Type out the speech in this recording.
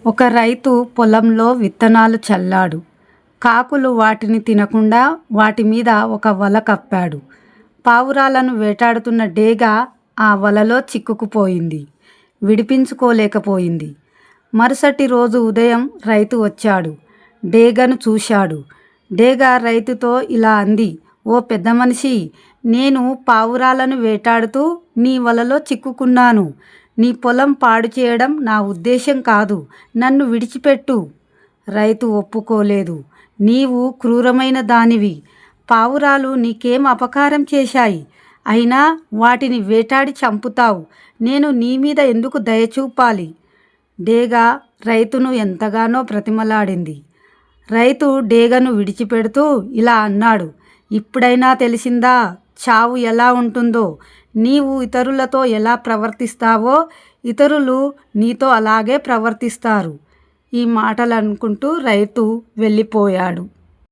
ఒక రైతు పొలంలో విత్తనాలు చల్లాడు. కాకులు వాటిని తినకుండా వాటి మీద ఒక వల కప్పాడు. పావురాలను వేటాడుతున్న డేగ ఆ వలలో చిక్కుకుపోయింది. విడిపించుకోలేకపోయింది. మరుసటి రోజు ఉదయం రైతు వచ్చాడు. డేగను చూశాడు. డేగ రైతుతో ఇలా అంది, "ఓ పెద్ద మనిషి, నేను పావురాలను వేటాడుతూ నీ వలలో చిక్కుకున్నాను. నీ పొలం పాడు చేయడం నా ఉద్దేశం కాదు. నన్ను విడిచిపెట్టు." రైతు ఒప్పుకోలేదు. "నీవు క్రూరమైన దానివి. పావురాలు నీకేం అపకారం చేశాయి? అయినా వాటిని వేటాడి చంపుతావు. నేను నీ మీద ఎందుకు దయ చూపాలి?" డేగ రైతును ఎంతగానో బ్రతిమలాడింది. రైతు డేగను విడిచిపెడుతూ ఇలా అన్నాడు, "ఇప్పుడైనా తెలిసిందా చావు ఎలా ఉంటుందో? నీవు ఇతరులతో ఎలా ప్రవర్తిస్తావో ఇతరులు నీతో అలాగే ప్రవర్తిస్తారు." ఈ మాటలు అనుకుంటూ రైతు వెళ్ళిపోయాడు.